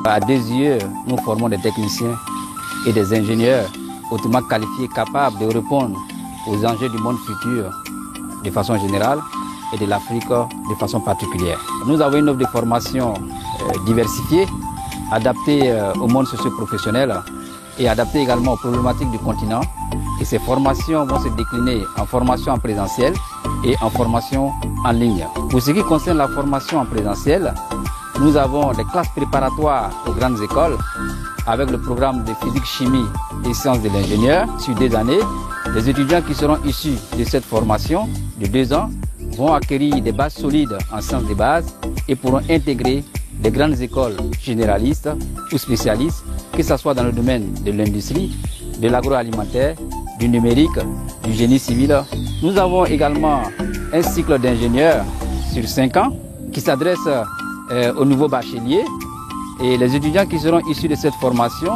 À Desieux, nous formons des techniciens et des ingénieurs hautement qualifiés, capables de répondre aux enjeux du monde futur de façon générale et de l'Afrique de façon particulière. Nous avons une offre de formation diversifiée, adaptée au monde socio-professionnel et adaptée également aux problématiques du continent. Et ces formations vont se décliner en formation en présentiel et en formation en ligne. Pour ce qui concerne la formation en présentiel, nous avons des classes préparatoires aux grandes écoles avec le programme de physique, chimie et sciences de l'ingénieur sur 2 années. Les étudiants qui seront issus de cette formation de 2 ans vont acquérir des bases solides en sciences de base et pourront intégrer des grandes écoles généralistes ou spécialistes, que ce soit dans le domaine de l'industrie, de l'agroalimentaire, du numérique, du génie civil. Nous avons également un cycle d'ingénieurs sur 5 ans qui s'adresse aux nouveaux bacheliers, et les étudiants qui seront issus de cette formation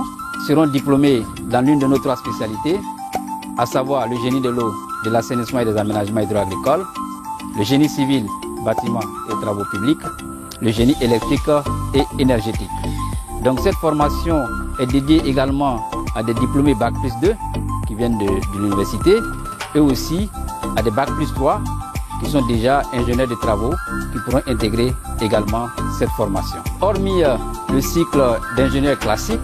seront diplômés dans l'une de nos 3 spécialités, à savoir le génie de l'eau, de l'assainissement et des aménagements hydro-agricoles, le génie civil, bâtiments et travaux publics, le génie électrique et énergétique. Donc cette formation est dédiée également à des diplômés Bac+2 qui viennent de l'université, et aussi à des Bac+3 qui sont déjà ingénieurs de travaux, qui pourront intégrer également cette formation. Hormis le cycle d'ingénieurs classiques,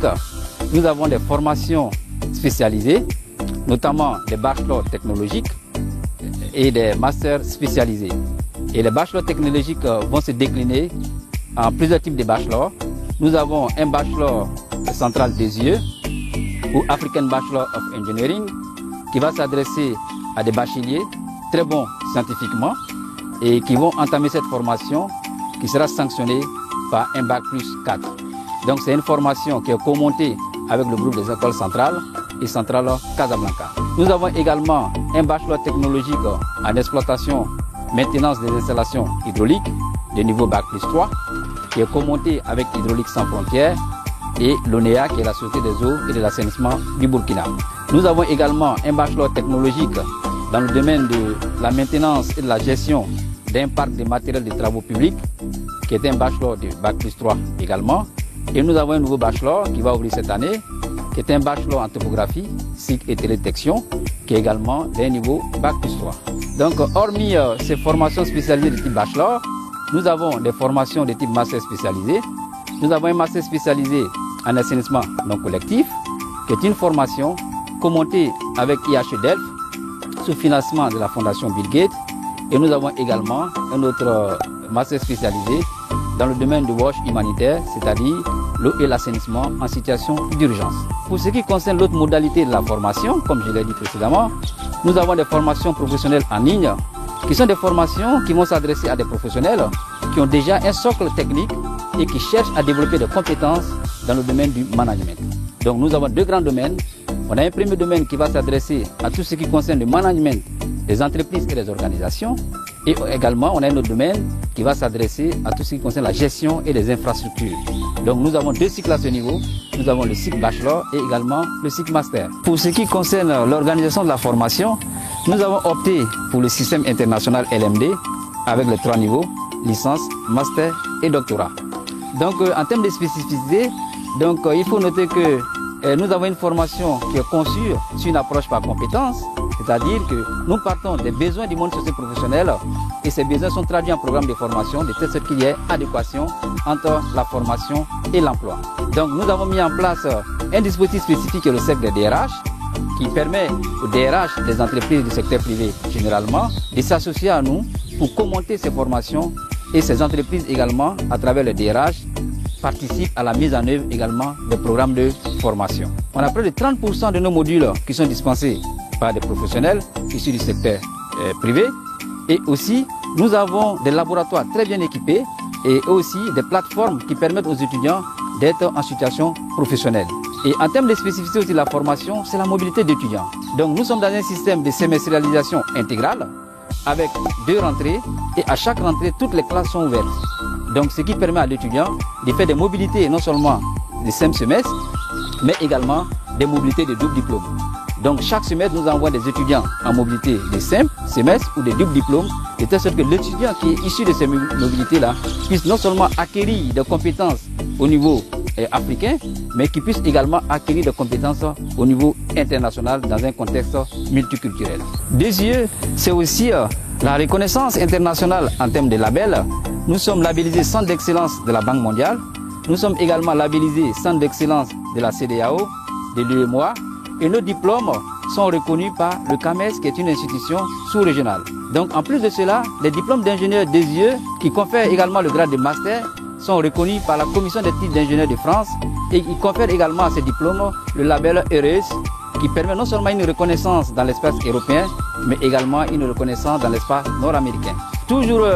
nous avons des formations spécialisées, notamment des bachelors technologiques et des masters spécialisés. Et les bachelors technologiques vont se décliner en plusieurs types de bachelors. Nous avons un bachelor central Desieux, ou African Bachelor of Engineering, qui va s'adresser à des bacheliers très bons scientifiquement et qui vont entamer cette formation qui sera sanctionnée par un Bac+4. Donc c'est une formation qui est commontée avec le groupe des écoles centrales et centrale Casablanca. Nous avons également un bachelor technologique en exploitation, maintenance des installations hydrauliques de niveau Bac+3 qui est commonté avec Hydraulique sans frontières et l'ONEA qui est la Société des eaux et de l'assainissement du Burkina. Nous avons également un bachelor technologique dans le domaine de la maintenance et de la gestion d'un parc de matériel de travaux publics, qui est un bachelor de Bac+3 également. Et nous avons un nouveau bachelor qui va ouvrir cette année, qui est un bachelor en topographie, cycle et télédétection, qui est également d'un niveau Bac+3. Donc, hormis ces formations spécialisées de type bachelor, nous avons des formations de type master spécialisé. Nous avons un master spécialisé en assainissement non collectif, qui est une formation commontée avec IHE Delft, sous financement de la Fondation Bill Gates. Et nous avons également un autre master spécialisé dans le domaine du WASH humanitaire, c'est-à-dire l'eau et l'assainissement en situation d'urgence. Pour ce qui concerne l'autre modalité de la formation, comme je l'ai dit précédemment, nous avons des formations professionnelles en ligne, qui sont des formations qui vont s'adresser à des professionnels qui ont déjà un socle technique et qui cherchent à développer des compétences dans le domaine du management. Donc nous avons 2 grands domaines. On a un premier domaine qui va s'adresser à tout ce qui concerne le management des entreprises et des organisations. Et également, on a un autre domaine qui va s'adresser à tout ce qui concerne la gestion et les infrastructures. Donc nous avons 2 cycles à ce niveau. Nous avons le cycle bachelor et également le cycle master. Pour ce qui concerne l'organisation de la formation, nous avons opté pour le système international LMD avec les 3 niveaux, licence, master et doctorat. Donc en termes de spécificité, il faut noter que nous avons une formation qui est conçue sur une approche par compétences, c'est-à-dire que nous partons des besoins du monde socio-professionnel et ces besoins sont traduits en programme de formation de telle sorte qu'il y ait adéquation entre la formation et l'emploi. Donc nous avons mis en place un dispositif spécifique qui est le cercle des DRH qui permet aux DRH des entreprises du secteur privé généralement de s'associer à nous pour commenter ces formations, et ces entreprises également à travers le DRH participent à la mise en œuvre également des programmes de formation. On a près de 30% de nos modules qui sont dispensés par des professionnels issus du secteur privé, et aussi nous avons des laboratoires très bien équipés et aussi des plateformes qui permettent aux étudiants d'être en situation professionnelle. Et en termes de spécificité aussi de la formation, c'est la mobilité d'étudiants. Donc nous sommes dans un système de semestrialisation intégrale avec 2 rentrées, et à chaque rentrée, toutes les classes sont ouvertes. Donc ce qui permet à l'étudiant de faire des mobilités non seulement de 5 semestres, mais également des mobilités de double diplôme. Donc chaque semestre, nous envoyons des étudiants en mobilité de 5 semestres ou de double diplôme, de telle sorte que l'étudiant qui est issu de ces mobilités-là puisse non seulement acquérir des compétences au niveau africain, mais qui puissent également acquérir des compétences au niveau international dans un contexte multiculturel. DESIE, c'est aussi la reconnaissance internationale en termes de labels. Nous sommes labellisés Centre d'excellence de la Banque mondiale. Nous sommes également labellisés Centre d'excellence de la CEDEAO, de l'UEMOA, et nos diplômes sont reconnus par le CAMES, qui est une institution sous-régionale. Donc en plus de cela, les diplômes d'ingénieurs DESIE, qui confèrent également le grade de master, sont reconnus par la Commission des titres d'ingénieurs de France et ils confèrent également à ces diplômes le label EURES, qui permet non seulement une reconnaissance dans l'espace européen, mais également une reconnaissance dans l'espace nord-américain. Toujours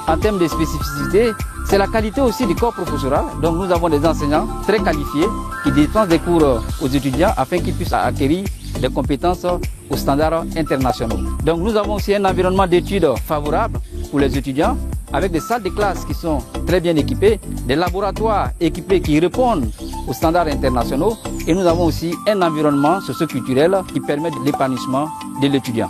en termes de spécificité, c'est la qualité aussi du corps professoral. Donc nous avons des enseignants très qualifiés qui dispensent des cours aux étudiants afin qu'ils puissent acquérir des compétences aux standards internationaux. Donc nous avons aussi un environnement d'études favorable pour les étudiants, avec des salles de classe qui sont très bien équipées, des laboratoires équipés qui répondent aux standards internationaux, et nous avons aussi un environnement socio-culturel qui permet l'épanouissement de l'étudiant.